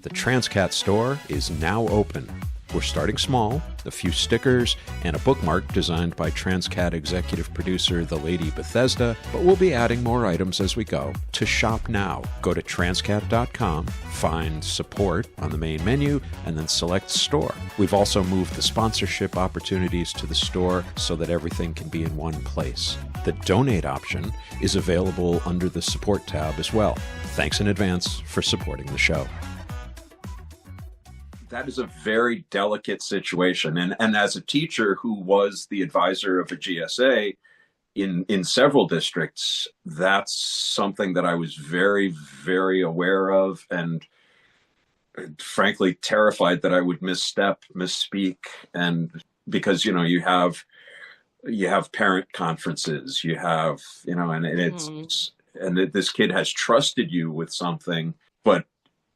The Transqat store is now open. We're starting small, a few stickers, and a bookmark designed by Transqat executive producer The Lady Bethesda, but we'll be adding more items as we go. To shop now, go to transqat.com, find support on the main menu, and then select store. We've also moved the sponsorship opportunities to the store so that everything can be in one place. The donate option is available under the support tab as well. Thanks in advance for supporting the show. that is a very delicate situation. And as a teacher who was the advisor of a GSA in several districts, that's something that I was very, very aware of, and frankly terrified that I would misstep, misspeak. And because, you have parent conferences, you have, and it's, and this kid has trusted you with something, but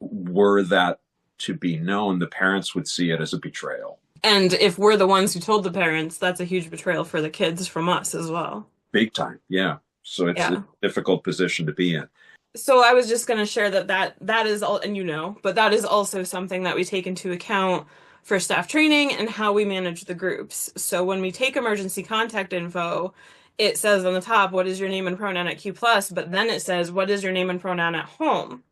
were that to be known, the parents would see it as a betrayal. And if we're the ones who told the parents, that's a huge betrayal for the kids from us as well. Big time. Yeah. So it's a difficult position to be in. So I was just going to share that is all, and but that is also something that we take into account for staff training and how we manage the groups. So when we take emergency contact info, it says on the top, what is your name and pronoun at Q+, but then it says, what is your name and pronoun at home?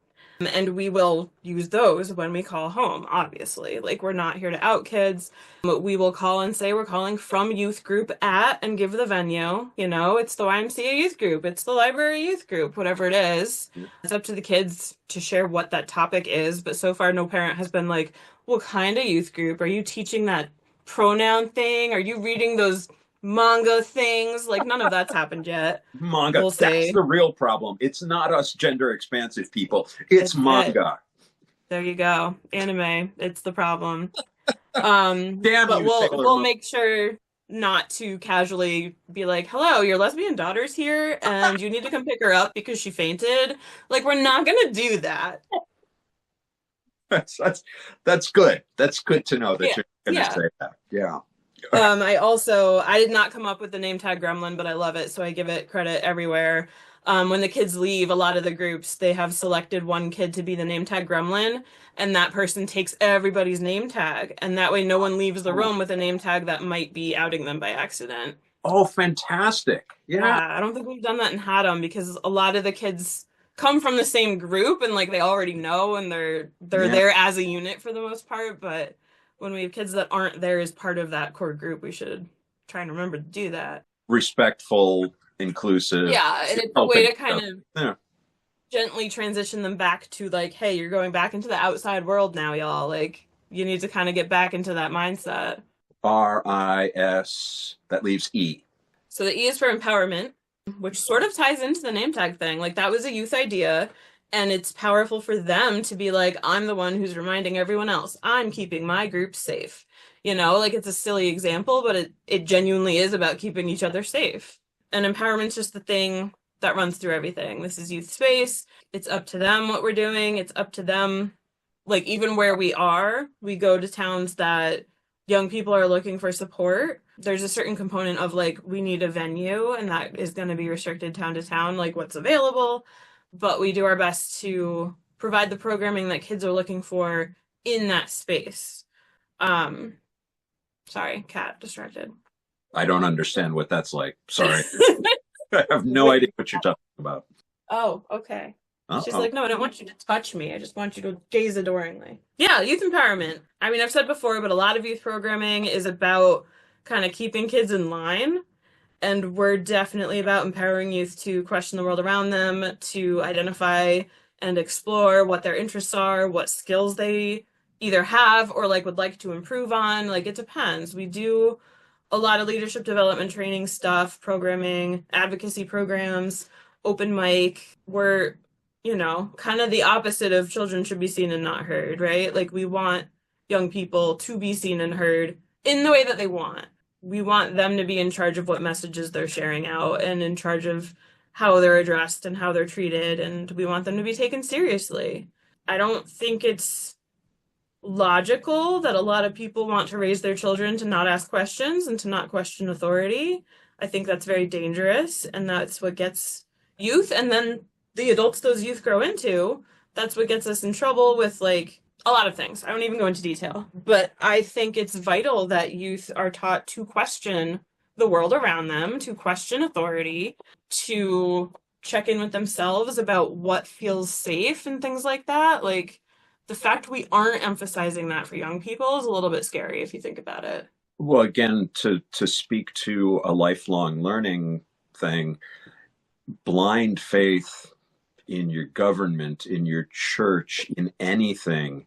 And we will use those when we call home, obviously. Like, we're not here to out kids. But we will call and say we're calling from youth group at, and give the venue. It's the YMCA youth group. It's the library youth group, whatever it is. It's up to the kids to share what that topic is. But so far, no parent has been like, what kind of youth group? Are you teaching that pronoun thing? Are you reading those manga things? Like, none of that's happened yet. Manga, we'll that's the real problem. It's not us gender expansive people. It's manga. There you go. Anime. It's the problem. Damn, but we'll make sure not to casually be like, hello, your lesbian daughter's here and you need to come pick her up because she fainted. Like, we're not gonna do that. That's good. That's good to know that you're gonna say that. Yeah. I did not come up with the name tag gremlin, but I love it, so I give it credit everywhere. When the kids leave, a lot of the groups, they have selected one kid to be the name tag gremlin, and that person takes everybody's name tag, and that way no one leaves the room with a name tag that might be outing them by accident. Oh, fantastic. Yeah. I don't think we've done that in Haddam, because a lot of the kids come from the same group, and like they already know, and they're there as a unit for the most part, but when we have kids that aren't there as part of that core group, we should try and remember to do that. Respectful, inclusive. Yeah, and it's a way to kind of gently transition them back to like, hey, you're going back into the outside world now, y'all. Like, you need to kind of get back into that mindset. RIS, that leaves E. So the E is for empowerment, which sort of ties into the name tag thing. Like, that was a youth idea. And it's powerful for them to be like, I'm the one who's reminding everyone else. I'm keeping my group safe. Like, it's a silly example, but it genuinely is about keeping each other safe. And empowerment's just the thing that runs through everything. This is youth space. It's up to them what we're doing. It's up to them. Like, even where we go to towns that young people are looking for support. There's a certain component of like, we need a venue, and that is going to be restricted town to town, like what's available. But we do our best to provide the programming that kids are looking for in that space. Sorry, cat distracted. I don't understand what that's like. Sorry. I have no idea what you're talking about. Oh, okay. She's like, no, I don't want you to touch me. I just want you to gaze adoringly. Yeah, youth empowerment. I mean, I've said before, but a lot of youth programming is about kind of keeping kids in line. And we're definitely about empowering youth to question the world around them, to identify and explore what their interests are, what skills they either have or like would like to improve on. Like, it depends. We do a lot of leadership development training stuff, programming, advocacy programs, open mic. We're, kind of the opposite of children should be seen and not heard, right? Like, we want young people to be seen and heard in the way that they want. We want them to be in charge of what messages they're sharing out and in charge of how they're addressed and how they're treated. And we want them to be taken seriously. I don't think it's logical that a lot of people want to raise their children to not ask questions and to not question authority. I think that's very dangerous, and that's what gets youth, and then the adults those youth grow into, that's what gets us in trouble with like a lot of things. I won't even go into detail, but I think it's vital that youth are taught to question the world around them, to question authority, to check in with themselves about what feels safe and things like that. Like, the fact we aren't emphasizing that for young people is a little bit scary if you think about it. Well, again, to speak to a lifelong learning thing, blind faith in your government, in your church, in anything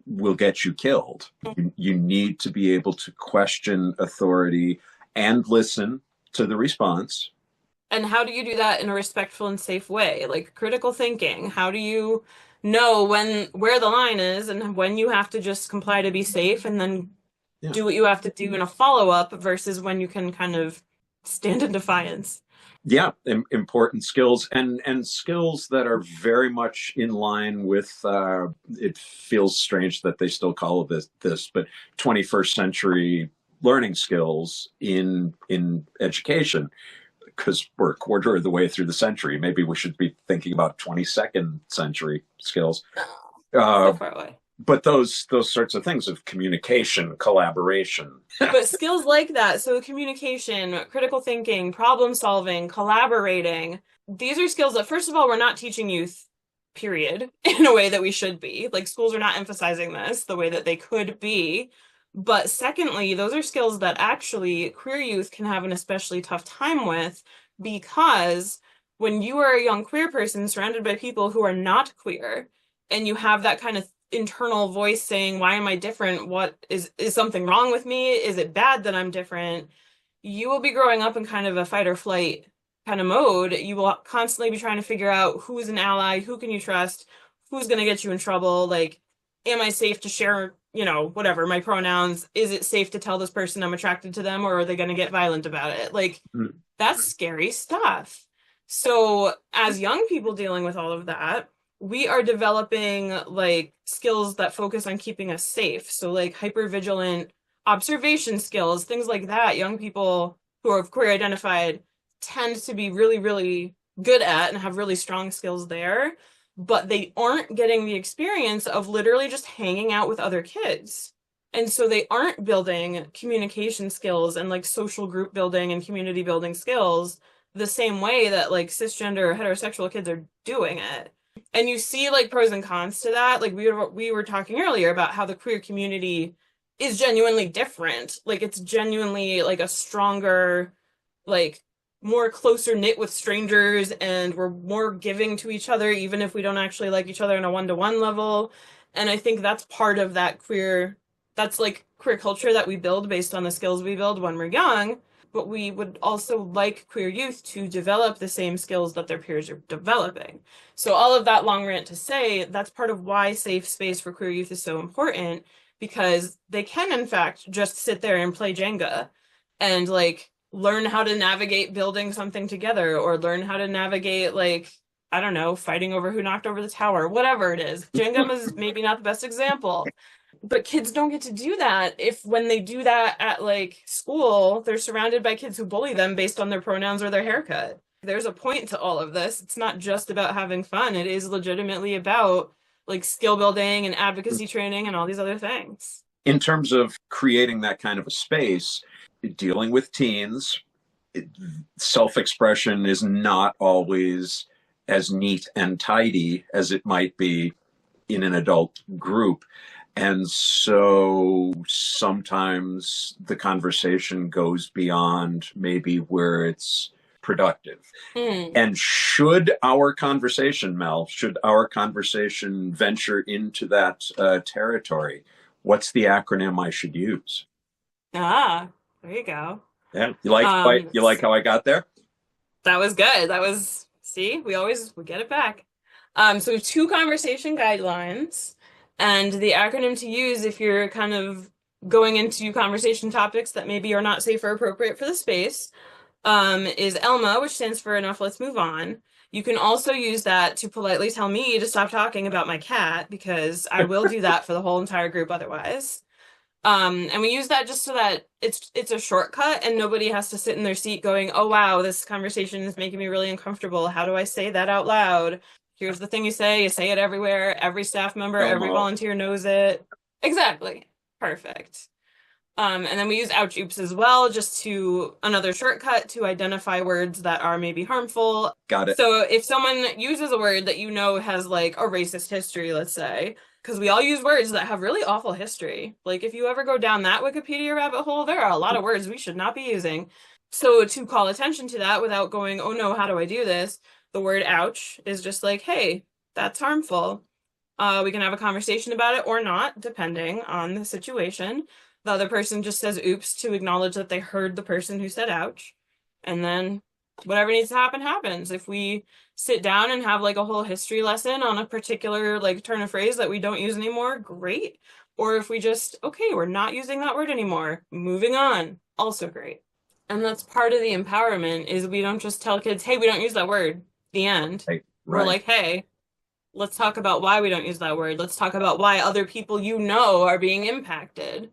will get you killed. You need to be able to question authority and listen to the response. And how do you do that in a respectful and safe way? Like critical thinking. How do you know where the line is and when you have to just comply to be safe and then do what you have to do in a follow-up versus when you can kind of stand in defiance? Yeah, important skills and skills that are very much in line with it feels strange that they still call it this, but 21st century learning skills in education, because we're a quarter of the way through the century. Maybe we should be thinking about 22nd century skills. So far away. But those sorts of things of communication, collaboration. But skills like that, so communication, critical thinking, problem solving, collaborating, these are skills that, first of all, we're not teaching youth, period, in a way that we should be. Like schools are not emphasizing this the way that they could be. But secondly, those are skills that actually queer youth can have an especially tough time with, because when you are a young queer person surrounded by people who are not queer, and you have that kind of internal voice saying, why am I different? What is something wrong with me? Is it bad that I'm different? You will be growing up in kind of a fight or flight kind of mode. You will constantly be trying to figure out who's an ally, who can you trust, who's going to get you in trouble. Like, am I safe to share, whatever, my pronouns? Is it safe to tell this person I'm attracted to them, or are they going to get violent about it? Like, that's scary stuff. So as young people dealing with all of that, we are developing like skills that focus on keeping us safe. So like hypervigilant observation skills, things like that. Young people who are queer identified tend to be really, really good at and have really strong skills there, but they aren't getting the experience of literally just hanging out with other kids. And so they aren't building communication skills and like social group building and community building skills the same way that like cisgender heterosexual kids are doing it. And you see like pros and cons to that. Like we were talking earlier about how the queer community is genuinely different. Like it's genuinely like a stronger, like more closer knit with strangers, and we're more giving to each other, even if we don't actually like each other on a one-to-one level. And I think that's part of that's like queer culture that we build based on the skills we build when we're young. But we would also like queer youth to develop the same skills that their peers are developing. So all of that long rant to say, that's part of why safe space for queer youth is so important, because they can, in fact, just sit there and play Jenga and like learn how to navigate building something together, or learn how to navigate, like, I don't know, fighting over who knocked over the tower, whatever it is. Jenga is maybe not the best example. But kids don't get to do that if when they do that at like school, they're surrounded by kids who bully them based on their pronouns or their haircut. There's a point to all of this. It's not just about having fun. It is legitimately about like skill building and advocacy training and all these other things. In terms of creating that kind of a space, dealing with teens, self-expression is not always as neat and tidy as it might be in an adult group. And so sometimes the conversation goes beyond maybe where it's productive. And should our conversation, Mel, venture into that territory, what's the acronym I should use? There you go. Yeah, you like how I got there? That was good. See, we get it back. So we have 2 conversation guidelines. And the acronym to use if you're kind of going into conversation topics that maybe are not safe or appropriate for the space is ELMA, which stands for Enough, Let's Move On. You can also use that to politely tell me to stop talking about my cat, because I will do that for the whole entire group otherwise. And we use that just so that it's a shortcut and nobody has to sit in their seat going, oh, wow, this conversation is making me really uncomfortable. How do I say that out loud? Here's the thing you say it everywhere. Every staff member, every volunteer knows it. Exactly. Perfect. And then we use ouch oops as well, just another shortcut to identify words that are maybe harmful. Got it. So if someone uses a word that has like a racist history, let's say, because we all use words that have really awful history. Like if you ever go down that Wikipedia rabbit hole, there are a lot of words we should not be using. So to call attention to that without going, oh no, how do I do this? The word ouch is just like, hey, that's harmful. We can have a conversation about it or not, depending on the situation. The other person just says oops to acknowledge that they heard the person who said ouch. And then whatever needs to happen happens. If we sit down and have like a whole history lesson on a particular like turn of phrase that we don't use anymore, great. Or if we just, okay, we're not using that word anymore, moving on, also great. And that's part of the empowerment is we don't just tell kids, hey, we don't use that word, the end. Right. We're like, hey, let's talk about why we don't use that word. Let's talk about why other people you know are being impacted.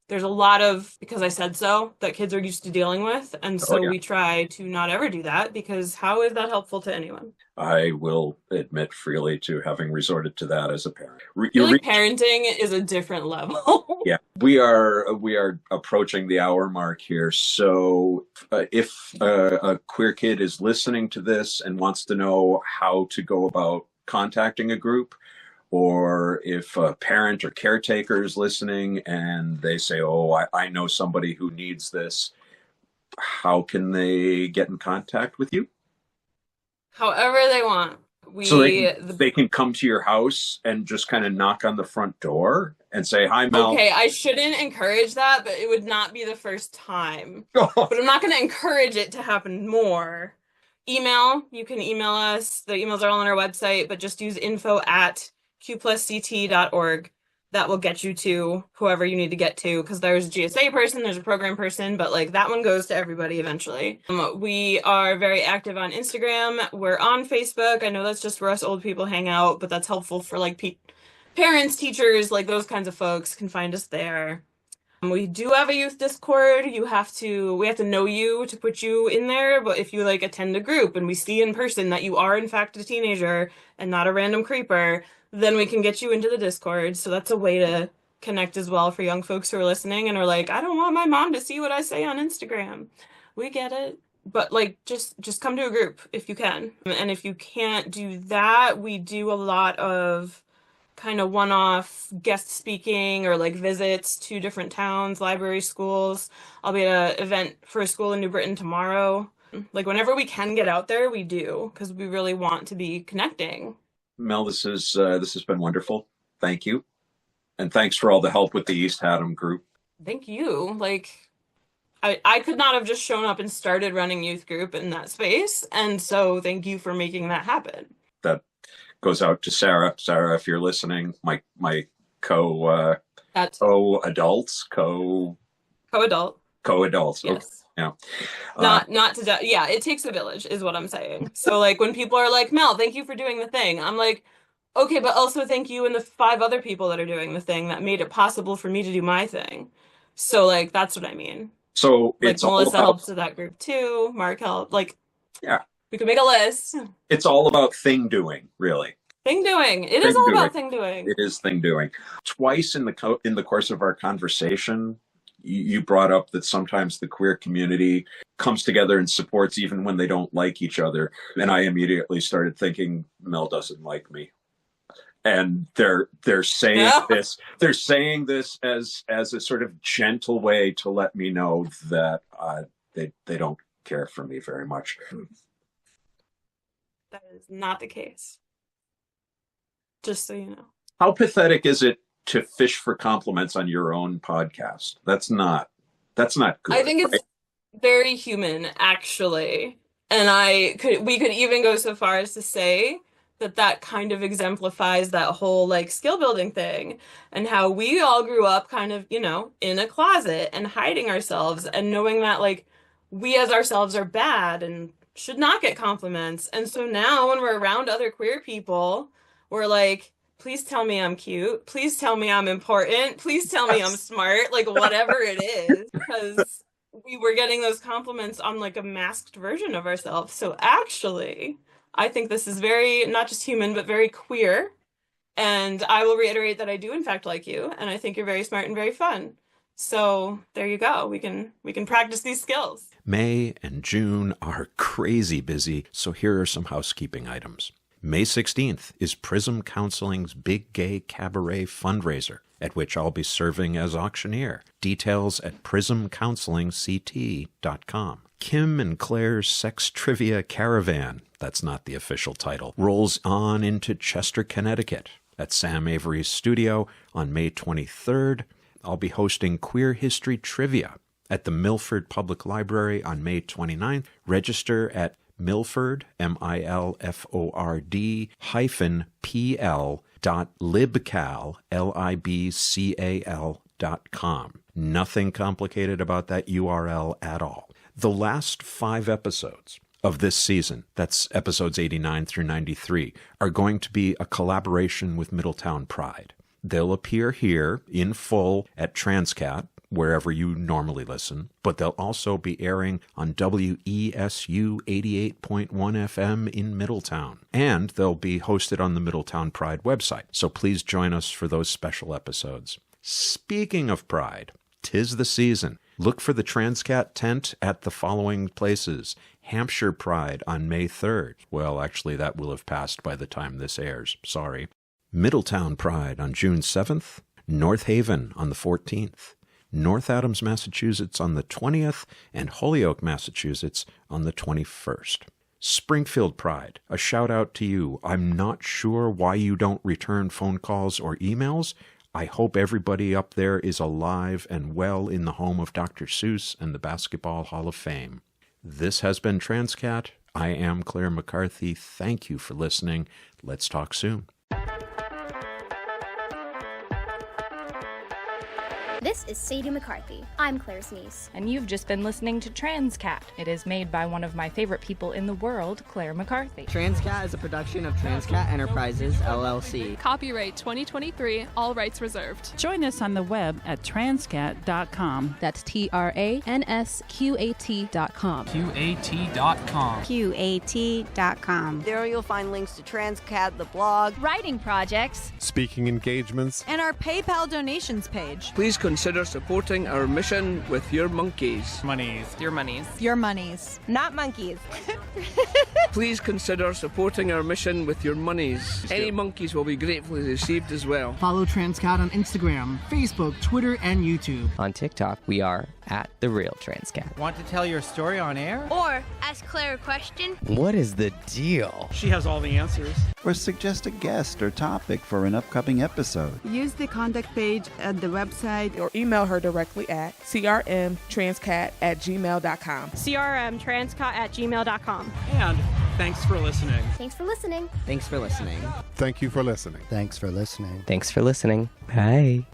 There's a lot of, because I said so, that kids are used to dealing with. And so we try to not ever do that, because how is that helpful to anyone? I will admit freely to having resorted to that as a parent. Parenting is a different level. Yeah, we are approaching the hour mark here. So if a queer kid is listening to this and wants to know how to go about contacting a group, or if a parent or caretaker is listening and they say, oh, I know somebody who needs this, how can they get in contact with you? However they want. So they can come to your house and just kind of knock on the front door and say, hi, Mel. Okay, I shouldn't encourage that, but it would not be the first time. But I'm not going to encourage it to happen more. Email, you can email us. The emails are all on our website, but just use info@qplusct.org. That will get you to whoever you need to get to, because there's a GSA person, there's a program person, but like that one goes to everybody eventually. We are very active on Instagram. We're on Facebook. I know that's just where us old people hang out, but that's helpful for like parents, teachers, like those kinds of folks can find us there. We do have a youth Discord. We have to know you to put you in there, but if you like attend a group and we see in person that you are in fact a teenager and not a random creeper, then we can get you into the Discord. So that's a way to connect as well for young folks who are listening and are like, I don't want my mom to see what I say on Instagram. We get it. But like, just come to a group if you can. And if you can't do that, we do a lot of kind of one-off guest speaking or like visits to different towns, libraries, schools. I'll be at an event for a school in New Britain tomorrow. Like whenever we can get out there, we do, because we really want to be connecting. Mel, this has been wonderful. Thank you. And thanks for all the help with the East Haddam group. Thank you. Like, I could not have just shown up and started running youth group in that space. And so thank you for making that happen. That goes out to Sarah. Sarah, if you're listening, my co-adults. Yes. Okay. Yeah. Yeah, it takes a village is what I'm saying. So like when people are like, Mel, thank you for doing the thing. I'm like, okay, but also thank you and the 5 other people that are doing the thing that made it possible for me to do my thing. So like, that's what I mean. So like Melissa helps with that group too. Mark helped. Like, yeah, we could make a list. It's all about thing doing, really. Thing doing. It is all about thing doing. It is thing doing. Twice in the course of our conversation, you brought up that sometimes the queer community comes together and supports even when they don't like each other. And I immediately started thinking, Mel doesn't like me. And they're saying this. They're saying this as a sort of gentle way to let me know that they don't care for me very much. That is not the case. Just so you know. How pathetic is it to fish for compliments on your own podcast? That's not good. I think it's very human, actually. And we could even go so far as to say that kind of exemplifies that whole like skill building thing and how we all grew up kind of, in a closet and hiding ourselves and knowing that like we as ourselves are bad and should not get compliments. And so now when we're around other queer people, we're like, please tell me I'm cute. Please tell me I'm important. Please tell me I'm smart, like whatever it is, because we were getting those compliments on like a masked version of ourselves. So actually, I think this is very, not just human, but very queer. And I will reiterate that I do in fact like you. And I think you're very smart and very fun. So there you go. We can practice these skills. May and June are crazy busy. So here are some housekeeping items. May 16th is Prism Counseling's Big Gay Cabaret fundraiser, at which I'll be serving as auctioneer. Details at prismcounselingct.com. Kim and Claire's Sex Trivia Caravan, that's not the official title, rolls on into Chester, Connecticut. at Sam Avery's studio on May 23rd. I'll be hosting Queer History Trivia at the Milford Public Library on May 29th. Register at Milford, MILFORD -PL.libcal, LIBCAL.com. Nothing complicated about that URL at all. The last 5 episodes of this season, that's episodes 89 through 93, are going to be a collaboration with Middletown Pride. They'll appear here in full at Transqat, wherever you normally listen, but they'll also be airing on WESU 88.1 FM in Middletown. And they'll be hosted on the Middletown Pride website, so please join us for those special episodes. Speaking of Pride, 'tis the season. Look for the Transqat tent at the following places. Hampshire Pride on May 3rd. Well, actually, that will have passed by the time this airs. Sorry. Middletown Pride on June 7th. North Haven on the 14th. North Adams, Massachusetts on the 20th, and Holyoke, Massachusetts on the 21st. Springfield Pride, a shout out to you. I'm not sure why you don't return phone calls or emails. I hope everybody up there is alive and well in the home of Dr. Seuss and the Basketball Hall of Fame. This has been Transqat. I am Claire McCarthy. Thank you for listening. Let's talk soon. This is Sadie McCarthy. I'm Claire's niece. And you've just been listening to Transqat. It is made by one of my favorite people in the world, Claire McCarthy. Transqat is a production of Transqat Enterprises, LLC. Copyright 2023, all rights reserved. Join us on the web at transqat.com. That's TRANSQAT.com. QAT.com. QAT.com. There you'll find links to Transqat, the blog, writing projects, speaking engagements, and our PayPal donations page. Please consider supporting our mission with your monkeys. Your monies. Your monies. Not monkeys. Please consider supporting our mission with your monies. Any monkeys will be gratefully received as well. Follow Transqat on Instagram, Facebook, Twitter, and YouTube. On TikTok, we are at The Real Transqat. Want to tell your story on air? Or ask Claire a question? What is the deal? She has all the answers. Or suggest a guest or topic for an upcoming episode. Use the contact page at the website or email her directly at crmtranscat@gmail.com. crmtranscat@gmail.com. And thanks for listening. Thanks for listening. Thanks for listening. Thank you for listening. Thanks for listening. Thanks for listening. Bye.